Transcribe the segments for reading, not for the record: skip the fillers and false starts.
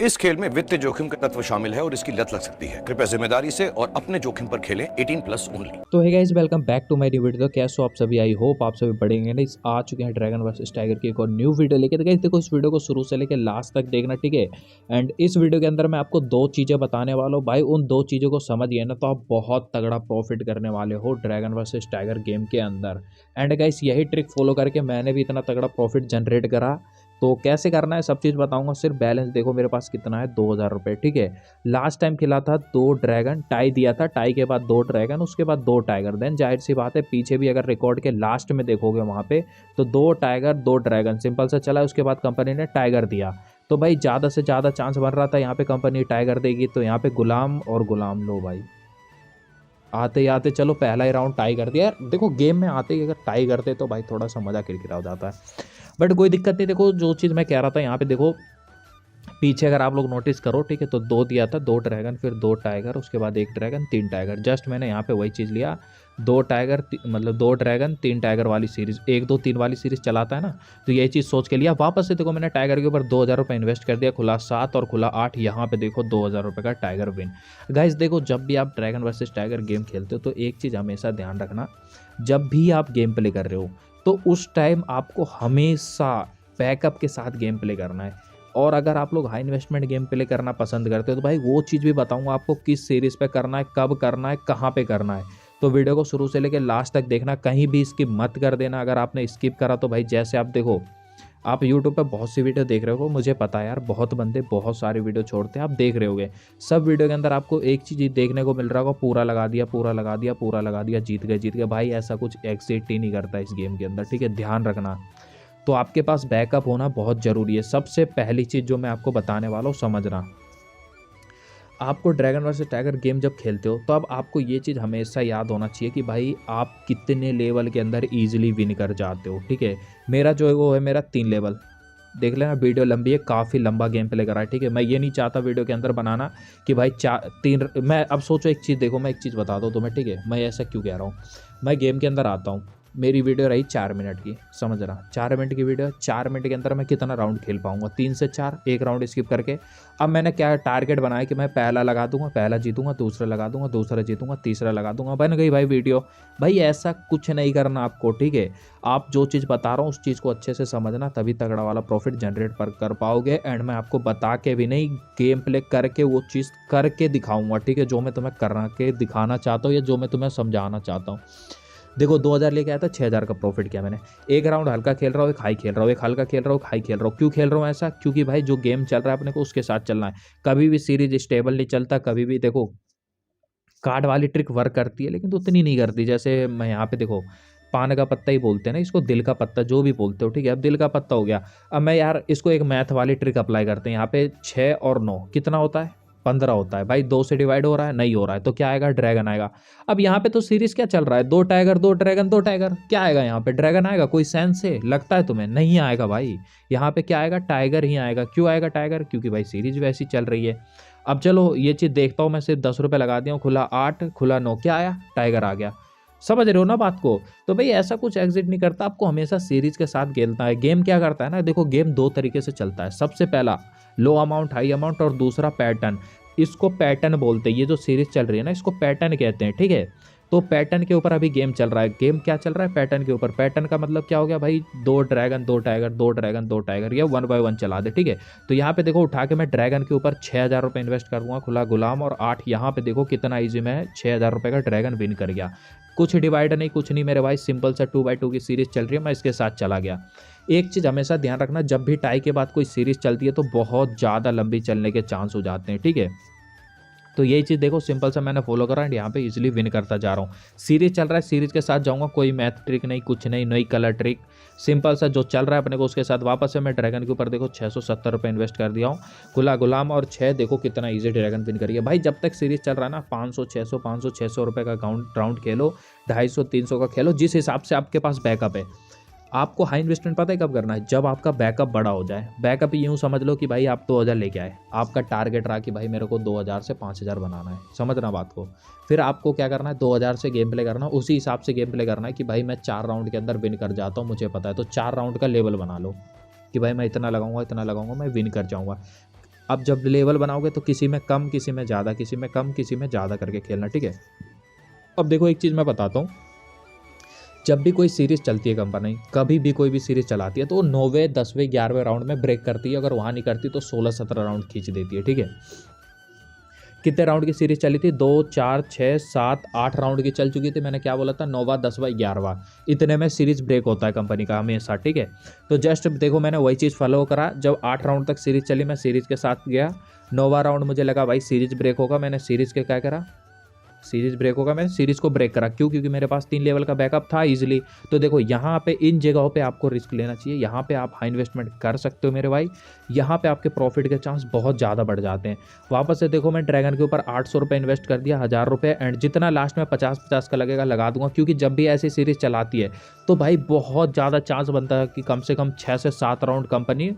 इस खेल में वित्तीय जोखिम का तत्व शामिल है और इसकी लत लग सकती है। कृपया जिम्मेदारी से और अपने जोखिम पर खेलें। 18+ ओनली। तो है guys, welcome back to my new video. तो कैसे हो आप सभी? आई होप आप सभी बढ़ेंगे। नहीं, आ चुके हैं ड्रैगन वर्सेस टाइगर की एक और न्यू वीडियो लेके। तो गाइस देखो, इस वीडियो को शुरू से लेकर लास्ट तक देखना, ठीक है। एंड इस वीडियो के अंदर मैं आपको दो चीज़ें बताने वाला हूँ भाई। उन दो चीज़ों को समझ गए ना तो आप बहुत तगड़ा प्रॉफिट करने वाले हो ड्रैगन वर्सेस टाइगर गेम के अंदर। एंड गाइस यही ट्रिक फॉलो करके मैंने भी इतना तगड़ा प्रॉफिट जनरेट करा। तो कैसे करना है सब चीज़ बताऊंगा। सिर्फ बैलेंस देखो मेरे पास कितना है, 2000 रुपये, ठीक है। लास्ट टाइम खिला था 2 ड्रैगन, टाई दिया था, टाई के बाद 2 ड्रैगन, उसके बाद 2 टाइगर। देन जाहिर सी बात है पीछे भी अगर रिकॉर्ड के लास्ट में देखोगे वहाँ पे तो 2 टाइगर 2 ड्रैगन सिंपल से चला। उसके बाद कंपनी ने टाइगर दिया। तो भाई ज़्यादा से ज़्यादा चांस बन रहा था यहाँ पे कंपनी टाइगर देगी। तो यहाँ पे गुलाम और गुलाम लो भाई, आते ही आते चलो पहला ही राउंड टाई कर दिया। यार देखो, गेम में आते ही अगर टाई करते तो भाई थोड़ा सा मज़ा किरकिरा हो जाता है। बट कोई दिक्कत नहीं। देखो जो चीज़ मैं कह रहा था, यहाँ पे देखो पीछे अगर आप लोग नोटिस करो, ठीक है, तो 2 दिया था, 2 ड्रैगन, फिर 2 टाइगर, उसके बाद 1 ड्रैगन, 3 टाइगर। जस्ट मैंने यहाँ पे वही चीज़ लिया, 2 टाइगर मतलब 2 ड्रैगन 3 टाइगर वाली सीरीज़, 1 2 3 वाली सीरीज़ चलाता है ना, तो यही चीज़ सोच के लिया। वापस से देखो मैंने टाइगर के ऊपर 2000 रुपये इन्वेस्ट कर दिया, खुला 7 और खुला 8। यहाँ पे देखो 2000 रुपये का टाइगर विन। गाइस देखो, जब भी आप ड्रैगन वर्सेस टाइगर गेम खेलते हो तो एक चीज़ हमेशा ध्यान रखना, जब भी आप गेम प्ले कर रहे हो तो उस टाइम आपको हमेशा बैकअप के साथ गेम प्ले करना है। और अगर आप लोग हाई इन्वेस्टमेंट गेम प्ले करना पसंद करते हो तो भाई वो चीज़ भी बताऊंगा आपको, किस सीरीज़ पे करना है, कब करना है, कहाँ पे करना है। तो वीडियो को शुरू से लेकर लास्ट तक देखना, कहीं भी स्किप मत कर देना। अगर आपने स्किप करा तो भाई जैसे आप देखो, आप यूट्यूब पे बहुत सी वीडियो देख रहे हो, मुझे पता है यार, बहुत बंदे बहुत सारी वीडियो छोड़ते हैं, आप देख रहे होगे। सब वीडियो के अंदर आपको एक चीज़ देखने को मिल रहा होगा, पूरा लगा दिया, पूरा लगा दिया, पूरा लगा दिया, जीत गए जीत गए। भाई ऐसा कुछ एग्जिस्ट ही नहीं करता इस गेम के अंदर, ठीक है, ध्यान रखना। तो आपके पास बैकअप होना बहुत ज़रूरी है। सबसे पहली चीज़ जो मैं आपको बताने वाला हूँ, समझना। आपको ड्रैगन वर्सेस टाइगर गेम जब खेलते हो तो अब आपको ये चीज़ हमेशा याद होना चाहिए कि भाई आप कितने लेवल के अंदर ईजिली विन कर जाते हो, ठीक है। मेरा जो है वो है मेरा 3 लेवल। देख लेना, वीडियो लंबी है, काफ़ी लंबा गेम प्ले करा है, ठीक है। मैं ये नहीं चाहता वीडियो के अंदर बनाना कि भाई 3। मैं अब सोचो एक चीज़, देखो मैं एक चीज़ बता दूँ तुम्हें, ठीक है। मैं ऐसा क्यों कह रहा हूँ, मैं गेम के अंदर आता हूँ, मेरी वीडियो रही 4 मिनट की, समझ रहा, 4 मिनट की वीडियो, 4 मिनट के अंदर मैं कितना राउंड खेल पाऊंगा? 3 से 4, एक राउंड स्किप करके। अब मैंने क्या टारगेट बनाया कि मैं पहला लगा दूंगा, पहला जीतूंगा, दूसरा लगा दूंगा, दूसरा जीतूंगा, तीसरा लगा दूंगा, बन गई भाई वीडियो। भाई ऐसा कुछ नहीं करना आपको, ठीक है। आप जो चीज़ बता रहा हूँ उस चीज़ को अच्छे से समझना, तभी तगड़ा वाला प्रॉफिट जनरेट कर पाओगे। एंड मैं आपको बता के भी नहीं, गेम प्ले करके वो चीज़ करके दिखाऊंगा, ठीक है, जो मैं तुम्हें करा के दिखाना चाहता हूँ या जो मैं तुम्हें समझाना चाहता हूँ। देखो 2000 लेके आया था, 6000 का प्रॉफिट किया मैंने। एक राउंड हल्का खेल रहा हूँ, एक हाई खेल रहा हूँ, एक हल्का खेल रहा हूँ, एक हाई खेल रहा हूँ। क्यों खेल रहा हूँ ऐसा? क्योंकि भाई जो गेम चल रहा है अपने को उसके साथ चलना है। कभी भी सीरीज स्टेबल नहीं चलता, कभी भी देखो कार्ड वाली ट्रिक वर्क करती है लेकिन उतनी नहीं करती। जैसे मैं यहाँ पे देखो, पान का पत्ता ही बोलते हैं ना इसको, दिल का पत्ता जो भी बोलते हो, ठीक है। अब दिल का पत्ता हो गया। अब मैं यार इसको एक मैथ वाली ट्रिक अप्लाई करते हैं। यहाँ पे 6 और 9 कितना होता है? 15 होता है। भाई 2 से डिवाइड हो रहा है? नहीं हो रहा है, तो क्या आएगा? ड्रैगन आएगा। अब यहाँ पे तो सीरीज क्या चल रहा है? 2 टाइगर 2 ड्रैगन 2 टाइगर, क्या आएगा यहाँ पे? ड्रैगन आएगा? कोई सेंस है लगता है तुम्हें? नहीं आएगा भाई। यहाँ पे क्या आएगा? टाइगर ही आएगा। क्यों आएगा टाइगर? क्योंकि भाई सीरीज वैसी चल रही है। अब चलो ये चीज़ देखता हूँ मैं, सिर्फ 10 रुपये लगा दिया हूँ, खुला 8 खुला 9, क्या आया? टाइगर आ गया। समझ रहे हो ना बात को? तो भाई ऐसा कुछ एग्जिट नहीं करता, आपको हमेशा सीरीज के साथ खेलना है। गेम क्या करता है ना, देखो गेम 2 तरीके से चलता है। सबसे पहला लो अमाउंट हाई अमाउंट, और दूसरा पैटर्न। इसको पैटर्न बोलते हैं। ये जो सीरीज चल रही है ना, इसको पैटर्न कहते हैं, ठीक है। तो पैटर्न के ऊपर अभी गेम चल रहा है। गेम क्या चल रहा है? पैटर्न के ऊपर। पैटर्न का मतलब क्या हो गया भाई? 2 ड्रैगन 2 टाइगर, 2 ड्रैगन 2 टाइगर, या 1 बाय 1 चला दे, ठीक है। तो यहाँ पे देखो उठा के मैं ड्रैगन के ऊपर 6000 रुपये इन्वेस्ट कर दूंगा, खुला गुलाम और 8। यहाँ पे देखो कितना ईजी में 6000 रुपये का ड्रैगन विन कर गया। कुछ डिवाइड नहीं, कुछ नहीं मेरे भाई, सिंपल सा 2x2 की सीरीज चल रही है, मैं इसके साथ चला गया। एक चीज़ हमेशा ध्यान रखना, जब भी टाई के बाद कोई सीरीज चलती है तो बहुत ज़्यादा लंबी चलने के चांस हो जाते हैं, ठीक है। तो यही चीज़ देखो सिंपल सा मैंने फॉलो करा एंड यहाँ पे इजीली विन करता जा रहा हूँ। सीरीज चल रहा है, सीरीज के साथ जाऊँगा, कोई मैथ ट्रिक नहीं, कुछ नहीं, नई कलर ट्रिक, सिंपल सा जो चल रहा है अपने को उसके साथ वापस से मैं ड्रैगन के ऊपर देखो 670 रुपये इन्वेस्ट कर दिया हूँ, खुला गुलाम और 6। देखो कितना ईजी ड्रैगन विन करिए भाई। जब तक सीरीज चल रहा है ना, 500 600 500 600 रुपये का राउंड खेलो, 250 300 का खेलो, जिस हिसाब से आपके पास बैकअप है। आपको हाई इन्वेस्टमेंट पता है कब करना है? जब आपका बैकअप बड़ा हो जाए। बैकअप यूँ समझ लो कि भाई आप 2000 लेके आए, आपका टारगेट रहा कि भाई मेरे को 2000 से 5000 बनाना है, समझना बात को। फिर आपको क्या करना है? 2000 से गेम प्ले करना, उसी हिसाब से गेम प्ले करना है कि भाई मैं 4 राउंड के अंदर विन कर जाता हूँ, मुझे पता है। तो 4 राउंड का लेवल बना लो कि भाई मैं इतना लगाऊंगा, इतना लगाऊंगा, मैं विन कर जाऊंगा। अब जब लेवल बनाओगे तो किसी में कम, किसी में ज़्यादा, किसी में कम, किसी में ज़्यादा करके खेलना, ठीक है। अब देखो एक चीज़ मैं बताता हूँ, जब भी कोई सीरीज़ चलती है कंपनी, कभी भी कोई भी सीरीज़ चलाती है तो वो 9वें 10वें 11वें राउंड में ब्रेक करती है। अगर वहाँ नहीं करती तो 16-17 राउंड खींच देती है, ठीक है। कितने राउंड की सीरीज चली थी? 2 4 6 7 8 राउंड की चल चुकी थी। मैंने क्या बोला था? 9वां 10वां 11वां, इतने में सीरीज ब्रेक होता है कंपनी का हमेशा, ठीक है। तो जस्ट देखो मैंने वही चीज़ फॉलो करा। जब 8 राउंड तक सीरीज चली मैं सीरीज के साथ गया। 9वां राउंड मुझे लगा भाई सीरीज ब्रेक होगा, मैंने सीरीज के क्या करा, सीरीज ब्रेक होगा, मैंने सीरीज को ब्रेक करा। क्यों? क्योंकि मेरे पास 3 लेवल का बैकअप था इजीली। तो देखो यहाँ पे इन जगहों पे आपको रिस्क लेना चाहिए। यहाँ पे आप हाई इन्वेस्टमेंट कर सकते हो मेरे भाई। यहाँ पे आपके प्रॉफिट के चांस बहुत ज़्यादा बढ़ जाते हैं। वापस से देखो मैं ड्रैगन के ऊपर 800 रुपये इन्वेस्ट कर दिया, 1000 रुपये, एंड जितना लास्ट में 50-50 का लगेगा लगा दूंगा। क्योंकि जब भी ऐसी सीरीज चलाती है तो भाई बहुत ज़्यादा चांस बनता है कि कम से कम 6 से 7 राउंड कंपनी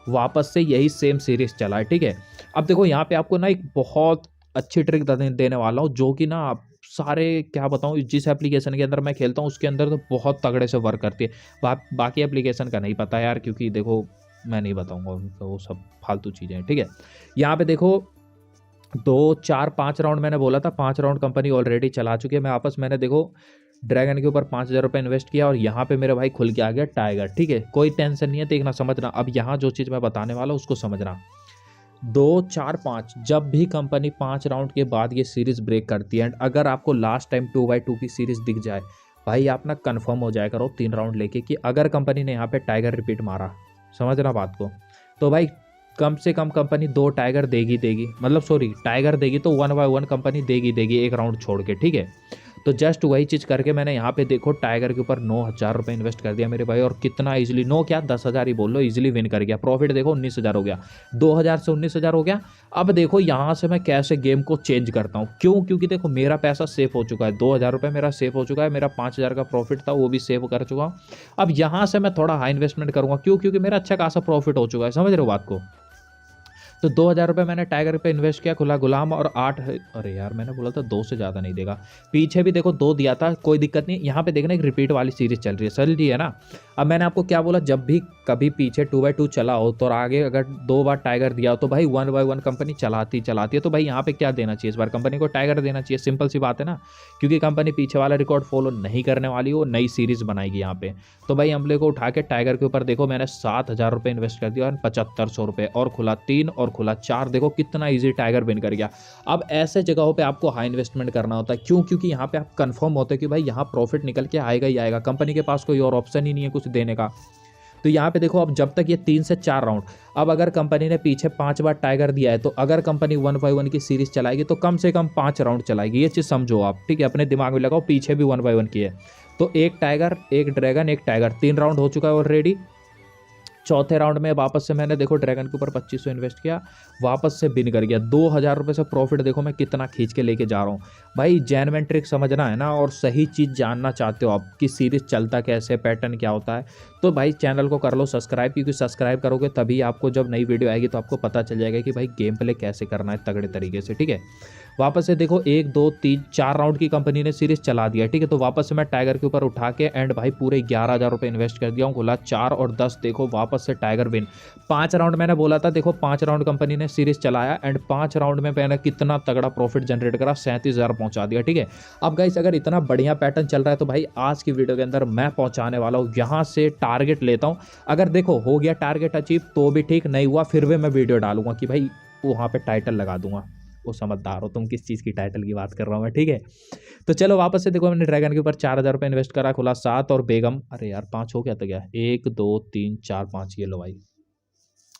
वापस से यही सेम सीरीज चलाए, ठीक है। अब देखो यहाँ पे आपको ना एक बहुत अच्छी ट्रिक देने वाला हूँ, जो कि ना आप सारे, क्या बताऊँ, जिस एप्लीकेशन के अंदर मैं खेलता हूँ उसके अंदर तो बहुत तगड़े से वर्क करती है। बाकी एप्लीकेशन का नहीं पता यार, क्योंकि देखो मैं नहीं बताऊँगा उनको, वो सब फालतू चीज़ें हैं, ठीक है। यहाँ पे देखो 2 4 5 राउंड मैंने बोला था, 5 राउंड कंपनी ऑलरेडी चला चुकी है। मैं वापस मैंने देखो ड्रैगन के ऊपर 5000 रुपये इन्वेस्ट किया और यहाँ पे मेरे भाई खुल के आ गया टाइगर, ठीक है। कोई टेंशन नहीं है, देखना समझना। अब यहाँ जो चीज़ मैं बताने वाला हूँ उसको समझना। 2 4 5, जब भी कंपनी 5 राउंड के बाद ये सीरीज ब्रेक करती है, एंड अगर आपको लास्ट टाइम 2x2 की सीरीज दिख जाए, भाई आप ना कन्फर्म हो जाया करो 3 राउंड लेके कि अगर कंपनी ने यहाँ पे टाइगर रिपीट मारा, समझना बात को, तो भाई कम से कम कंपनी 2 टाइगर देगी, मतलब सॉरी टाइगर देगी तो 1/1 कंपनी देगी एक राउंड छोड़ के, ठीक है। तो जस्ट वही चीज़ करके मैंने यहाँ पे देखो टाइगर के ऊपर 9000 रुपये इन्वेस्ट कर दिया मेरे भाई, और कितना इजीली, 9 क्या 10,000 ही बोल लो, इजीली विन कर गया। प्रॉफिट देखो 19,000 हो गया, 2000 से 19,000 हो गया। अब देखो यहाँ से मैं कैसे गेम को चेंज करता हूँ। क्यों? क्योंकि देखो मेरा पैसा सेफ हो चुका है, 2000 रुपये मेरा सेफ हो चुका है, मेरा 5000 का प्रॉफिट था वो भी सेव कर चुका हूँ। अब यहाँ से मैं थोड़ा हाई इन्वेस्टमेंट करूँगा। क्यों? क्योंकि मेरा अच्छा खासा प्रॉफिट हो चुका है, समझ रहे हो बात को। तो 2000 रुपये मैंने टाइगर पे इन्वेस्ट किया, खुला गुलाम, और 8, अरे यार मैंने बोला था 2 से ज़्यादा नहीं देगा, पीछे भी देखो 2 दिया था, कोई दिक्कत नहीं। यहाँ पे देखना एक रिपीट वाली सीरीज चल रही है ना। अब मैंने आपको क्या बोला, जब भी कभी पीछे 2x2 चला हो तो आगे अगर 2 बार टाइगर दिया हो तो भाई 1/1 कंपनी चलाती है। तो भाई यहाँ पे क्या देना चाहिए, इस बार कंपनी को टाइगर देना चाहिए, सिंपल सी बात है ना। क्योंकि कंपनी पीछे वाला रिकॉर्ड फॉलो नहीं करने वाली, वो नई सीरीज बनाएगी यहाँ पे। तो भाई हमले को उठा के टाइगर के ऊपर देखो मैंने 7000 रुपये इन्वेस्ट कर दिया और 7500 रुपये, और खुला 3 और खुला 4, देखो कितना इजी टाइगर विन कर गया। अब ऐसे जगहों पे आपको हाई इन्वेस्टमेंट करना होता है। क्यों? क्योंकि यहाँ पे आप कंफर्म होते हैं कि भाई यहाँ प्रॉफिट निकल के आएगा ही आएगा, कंपनी के पास कोई और ऑप्शन ही नहीं है कुछ देने का। तो यहाँ पे देखो अब जब तक ये 3 से 4 राउंड, अब अगर कंपनी ने पीछे 5 बार टाइगर दिया है तो अगर कंपनी 1/1 की सीरीज चलाएगी तो कम से कम 5 राउंड चलाएगी, ये चीज़ समझो आप, ठीक है। अपने दिमाग में लगाओ, पीछे भी 1/1 की है तो एक टाइगर, एक ड्रैगन, एक टाइगर, 3 राउंड हो चुका है ऑलरेडी। चौथे राउंड में वापस से मैंने देखो ड्रैगन के ऊपर 2500 इन्वेस्ट किया, वापस से बिन कर गया, 2000 रुपये से प्रॉफिट देखो मैं कितना खींच के लेके जा रहा हूँ। भाई जेन्युइन ट्रिक समझना है ना, और सही चीज़ जानना चाहते हो आप कि सीरीज चलता कैसे, पैटर्न क्या होता है, तो भाई चैनल को कर लो सब्सक्राइब। क्योंकि सब्सक्राइब करोगे तभी आपको जब नई वीडियो आएगी तो आपको पता चल जाएगा कि भाई गेम प्ले कैसे करना है तगड़े तरीके से, ठीक है। वापस से देखो 1 2 3 4 राउंड की कंपनी ने सीरीज चला दिया, ठीक है। तो वापस से मैं टाइगर के ऊपर उठा के एंड भाई पूरे 11,000 रुपये इन्वेस्ट कर दिया हूँ, खुला 4 और 10, देखो वापस से टाइगर विन। 5 राउंड मैंने बोला था, देखो 5 राउंड कंपनी ने सीरीज चलाया एंड 5 राउंड में मैंने कितना तगड़ा प्रॉफिट जनरेट करा, 37,000 पहुंचा दिया, ठीक है। अब गाइस अगर इतना बढ़िया पैटर्न चल रहा है तो भाई आज की वीडियो के अंदर मैं पहुंचाने वाला हूँ, यहाँ से टारगेट लेता हूँ। अगर देखो हो गया टारगेट अचीव तो भी ठीक, नहीं हुआ फिर भी मैं वीडियो डालूंगा कि भाई वहाँ पे टाइटल लगा दूंगा। वो समझदार हो तुम किस चीज़ की टाइटल की बात कर रहा हूँ मैं, ठीक है। तो चलो वापस से देखो मैंने ड्रैगन के ऊपर 4000 रुपये इन्वेस्ट करा, खुला 7 और बेगम, अरे यार 5 हो गया था क्या, 1 2 3 4 5, ये लो भाई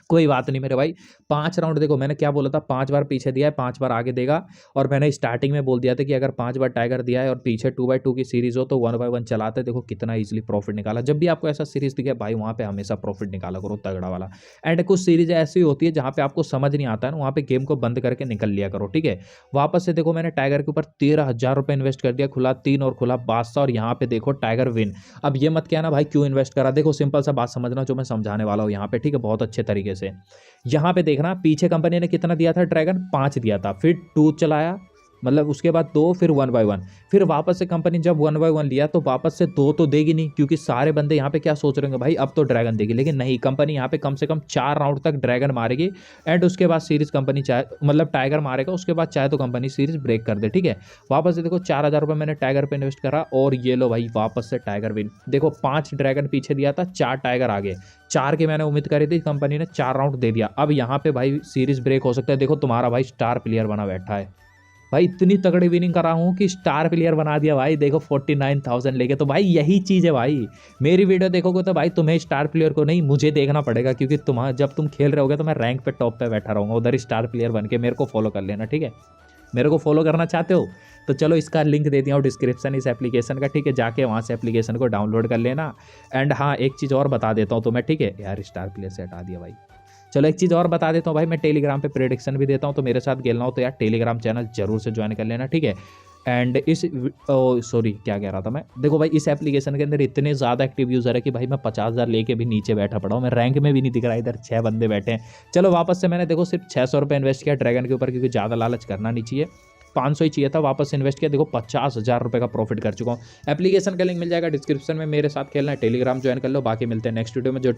कोई बात नहीं मेरे भाई। 5 राउंड देखो मैंने क्या बोला था, 5 बार पीछे दिया है 5 बार आगे देगा, और मैंने स्टार्टिंग में बोल दिया था कि अगर 5 बार टाइगर दिया है और पीछे 2/2 की सीरीज हो तो 1/1 चलाते, देखो कितना इजीली प्रॉफिट निकाला। जब भी आपको ऐसा सीरीज दिखे भाई वहाँ पे हमेशा प्रॉफिट निकाला करो तगड़ा वाला। एंड कुछ सीरीज ऐसी होती है जहाँ पे आपको समझ नहीं आता है ना, वहाँ पे गेम को बंद करके निकल लिया करो, ठीक है। वापस से देखो मैंने टाइगर के ऊपर 13,000 रुपये इन्वेस्ट कर दिया, खुला 3 और खुला 12, और यहाँ पे देखो टाइगर विन। अब ये मत कहना भाई क्यों इन्वेस्ट करा, देखो सिंपल सा बात समझना जो मैं समझाने वाला हूँ यहाँ पे, ठीक है, बहुत अच्छे तरीके से। यहाँ पे देखना पीछे कंपनी ने कितना दिया था, ड्रैगन 5 दिया था, फिर 2 चलाया, मतलब उसके बाद 2, फिर 1 बाय 1, फिर वापस से कंपनी जब 1 बाय 1 लिया तो वापस से 2 तो देगी नहीं, क्योंकि सारे बंदे यहाँ पे क्या सोच रहे होंगे भाई अब तो ड्रैगन देगी, लेकिन नहीं, कंपनी यहाँ पे कम से कम 4 राउंड तक ड्रैगन मारेगी एंड उसके बाद सीरीज कंपनी चाहे मतलब टाइगर मारेगा, उसके बाद चाहे तो कंपनी सीरीज ब्रेक कर दे, ठीक है। वापस से देखो 4,000 रुपये मैंने टाइगर पे इन्वेस्ट करा और ये लो भाई वापस से टाइगर विन। देखो 5 ड्रैगन पीछे दिया था, 4 टाइगर आगे, 4 की मैंने उम्मीद करी थी, कंपनी ने 4 राउंड दे दिया। अब यहाँ पे भाई सीरीज ब्रेक हो सकता है। देखो तुम्हारा भाई स्टार प्लेयर बना बैठा है भाई, इतनी तगड़ी विनिंग करा हूँ कि स्टार प्लेयर बना दिया भाई। देखो 49,000 लेके, तो भाई यही चीज़ है भाई। मेरी वीडियो देखोगे तो भाई तुम्हें स्टार प्लेयर को नहीं मुझे देखना पड़ेगा, क्योंकि जब तुम खेल रहे होगे तो मैं रैंक पे टॉप पे बैठा रहूँगा, उधर स्टार प्लेयर बन के मेरे को फॉलो कर लेना, ठीक है। मेरे को फॉलो करना चाहते हो तो चलो इसका लिंक दे दिया हूँ डिस्क्रिप्शन इस एप्लीकेशन का, ठीक है, जाके वहाँ से एप्लीकेशन को डाउनलोड कर लेना। एंड हाँ एक चीज़ और बता देता हूँ तुम्हें, ठीक है यार, स्टार प्लेयर से हटा दिया भाई। चलो एक चीज़ और बता देता हूँ भाई, मैं टेलीग्राम पे प्रेडिक्शन भी देता हूँ, तो मेरे साथ खेलना हो तो यार टेलीग्राम चैनल जरूर से ज्वाइन कर लेना, ठीक है। एंड सॉरी क्या कह रहा था मैं, देखो भाई इस एप्लीकेशन के अंदर इतने ज़्यादा एक्टिव यूज़र है कि भाई मैं 50,000 लेके भी नीचे बैठा पड़ा हूँ, मैं रैंक में भी नहीं दिख रहा, इधर 6 बंदे बैठे हैं। चलो वापस से मैंने देखो सिर्फ 600 रुपये इन्वेस्ट किया ड्रैगन के ऊपर, क्योंकि ज़्यादा लालच करना नहीं चाहिए, 500 ही चाहिए था, वापस से इन्वेस्ट किया, देखो 50,000 रुपये का प्रॉफिट कर चुका हूँ। एप्लीकेशन का लिंक मिल जाएगा डिस्क्रिप्शन में, मेरे साथ खेलना है टेलीग्राम ज्वाइन कर लो। बाकी मिलते हैं नेक्स्ट वीडियो में जो